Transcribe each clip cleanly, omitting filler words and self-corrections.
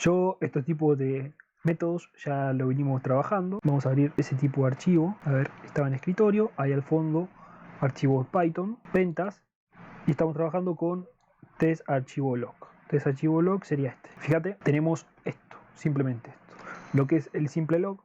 Yo este tipo de métodos ya lo venimos trabajando. Vamos a abrir ese tipo de archivo. A ver, estaba en escritorio, ahí al fondo archivos Python, ventas, y estamos trabajando con test archivo log. Test archivo log sería este. Fíjate, tenemos esto, simplemente esto. Lo que es el simple log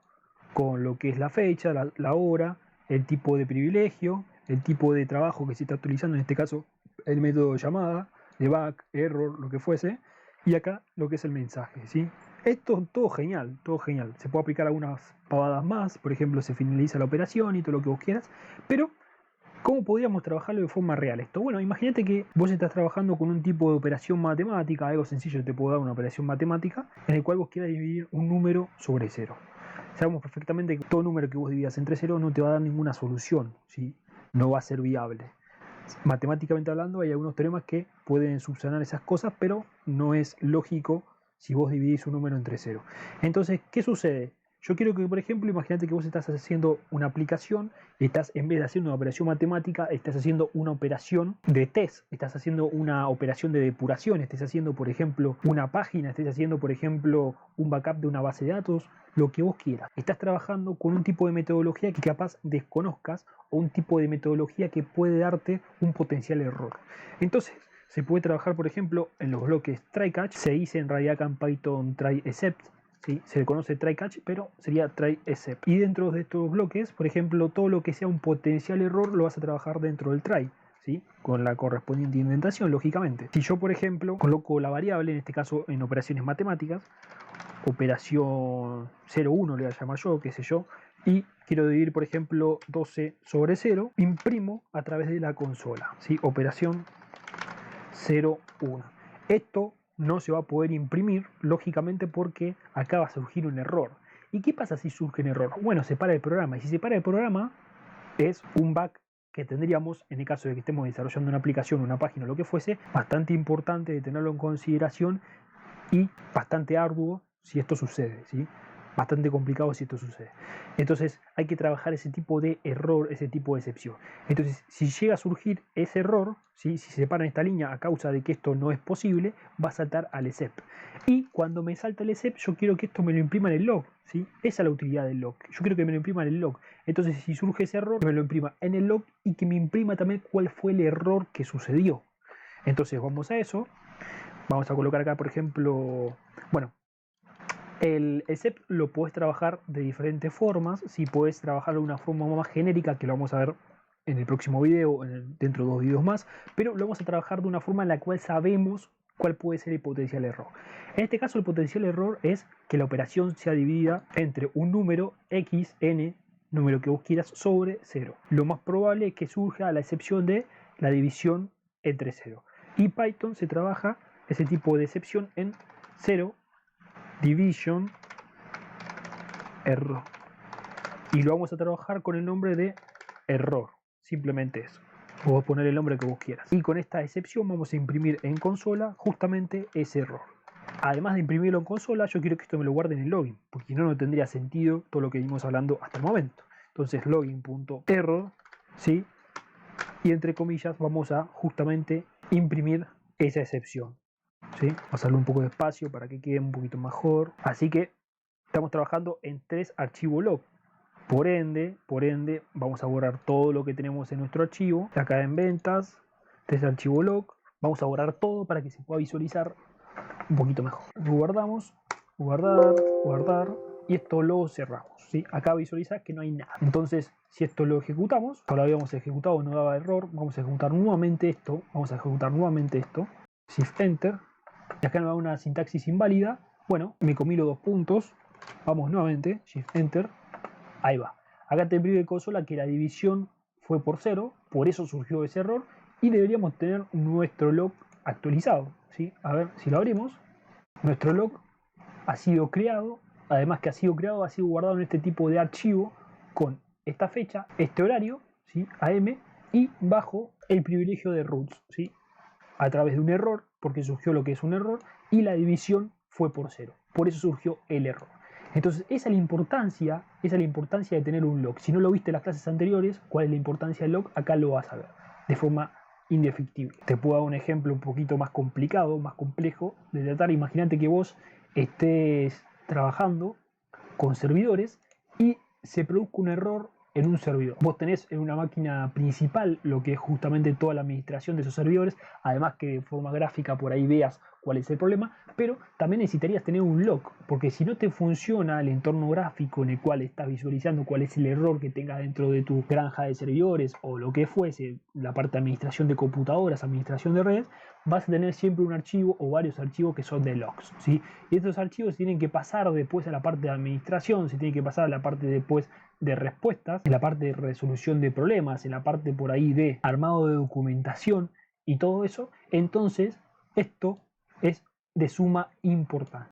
con lo que es la fecha, la hora, el tipo de privilegio, el tipo de trabajo que se está utilizando, en este caso el método de llamada, debug, error, lo que fuese, y acá lo que es el mensaje, ¿sí? Esto todo genial, todo genial. Se puede aplicar algunas pavadas más, por ejemplo, se finaliza la operación y todo lo que vos quieras, pero ¿cómo podríamos trabajarlo de forma real esto? Bueno, imagínate que vos estás trabajando con un tipo de operación matemática, algo sencillo, te puedo dar una operación matemática, en el cual vos quieras dividir un número sobre cero. Sabemos perfectamente que todo número que vos dividas entre cero no te va a dar ninguna solución, ¿sí? No va a ser viable. Matemáticamente hablando, hay algunos teoremas que pueden subsanar esas cosas, pero no es lógico si vos dividís un número entre cero. Entonces, ¿qué sucede? Yo quiero que, por ejemplo, imagínate que vos estás haciendo una aplicación, estás, en vez de hacer una operación matemática, estás haciendo una operación de test, estás haciendo una operación de depuración, estás haciendo, por ejemplo, una página, estás haciendo, por ejemplo, un backup de una base de datos, lo que vos quieras. Estás trabajando con un tipo de metodología que capaz desconozcas o un tipo de metodología que puede darte un potencial error. Entonces, se puede trabajar, por ejemplo, en los bloques try catch, se dice en realidad acá en Python try except, ¿sí? Se le conoce try catch, pero sería try except. Y dentro de estos bloques, por ejemplo, todo lo que sea un potencial error lo vas a trabajar dentro del try, ¿sí? Con la correspondiente indentación, lógicamente. Si yo, por ejemplo, coloco la variable, en este caso en operaciones matemáticas, operación 0,1 le voy a llamar yo, qué sé yo, y quiero dividir, por ejemplo, 12 sobre 0, imprimo a través de la consola, ¿sí? Operación 0,1. Esto no se va a poder imprimir, lógicamente, porque acá va a surgir un error. ¿Y qué pasa si surge un error? Bueno, se para el programa, y si se para el programa, es un bug que tendríamos, en el caso de que estemos desarrollando una aplicación, una página o lo que fuese, bastante importante de tenerlo en consideración y bastante arduo si esto sucede, ¿sí? Bastante complicado si esto sucede. Entonces hay que trabajar ese tipo de error, ese tipo de excepción. Entonces, si llega a surgir ese error, ¿sí? Si se separa esta línea a causa de que esto no es posible, va a saltar al except. Y cuando me salta el except, yo quiero que esto me lo imprima en el log, ¿sí? Esa es la utilidad del log. Yo quiero que me lo imprima en el log. Entonces, si surge ese error, que me lo imprima en el log y que me imprima también cuál fue el error que sucedió. Entonces, vamos a eso. Vamos a colocar acá, por ejemplo, bueno, el except lo puedes trabajar de diferentes formas. Si puedes trabajarlo de una forma más genérica, que lo vamos a ver en el próximo video, dentro de 2 videos más, pero lo vamos a trabajar de una forma en la cual sabemos cuál puede ser el potencial error. En este caso, el potencial error es que la operación sea dividida entre un número x, n, número que vos quieras, sobre 0. Lo más probable es que surja a la excepción de la división entre 0. Y Python se trabaja ese tipo de excepción en 0 division error. Y lo vamos a trabajar con el nombre de error. Simplemente eso. Vos poner el nombre que vos quieras. Y con esta excepción vamos a imprimir en consola justamente ese error. Además de imprimirlo en consola, yo quiero que esto me lo guarde en el login, porque si no, no tendría sentido todo lo que venimos hablando hasta el momento. Entonces, login.error, ¿sí? Y entre comillas vamos a justamente imprimir esa excepción. ¿Sí? Vamos a darle un poco de espacio para que quede un poquito mejor. Así que estamos trabajando en 3 archivos log. Por ende, vamos a borrar todo lo que tenemos en nuestro archivo. Acá en ventas, 3 archivos log. Vamos a borrar todo para que se pueda visualizar un poquito mejor. Lo guardamos, guardar, guardar. Y esto lo cerramos, ¿sí? Acá visualiza que no hay nada. Entonces, si esto lo ejecutamos, ahora lo habíamos ejecutado, no daba error. Vamos a ejecutar nuevamente esto. Vamos a ejecutar nuevamente esto. Shift Enter. Y acá me da una sintaxis inválida. Bueno, me comí los 2 puntos. Vamos nuevamente, Shift Enter. Ahí va. Acá te imprime consola que la división fue por 0, por eso surgió ese error. Y deberíamos tener nuestro log actualizado, ¿sí? A ver si lo abrimos. Nuestro log ha sido creado. Además que ha sido creado, ha sido guardado en este tipo de archivo con esta fecha, este horario, ¿sí? AM, y bajo el privilegio de roots, ¿sí? A través de un error, porque surgió lo que es un error, y la división fue por 0. Por eso surgió el error. Entonces, esa es la importancia de tener un log. Si no lo viste en las clases anteriores, cuál es la importancia del log, acá lo vas a ver, de forma indefectible. Te puedo dar un ejemplo un poquito más complicado, más complejo de tratar. Imagínate que vos estés trabajando con servidores y se produzca un error en un servidor. Vos tenés en una máquina principal lo que es justamente toda la administración de esos servidores, además que de forma gráfica por ahí veas cuál es el problema, pero también necesitarías tener un log, porque si no te funciona el entorno gráfico en el cual estás visualizando cuál es el error que tengas dentro de tu granja de servidores o lo que fuese, la parte de administración de computadoras, administración de redes, vas a tener siempre un archivo o varios archivos que son de logs, ¿sí? Y estos archivos tienen que pasar después a la parte de administración, se tienen que pasar a la parte después de respuestas, en la parte de resolución de problemas, en la parte por ahí de armado de documentación y todo eso. Entonces, esto es de suma importancia.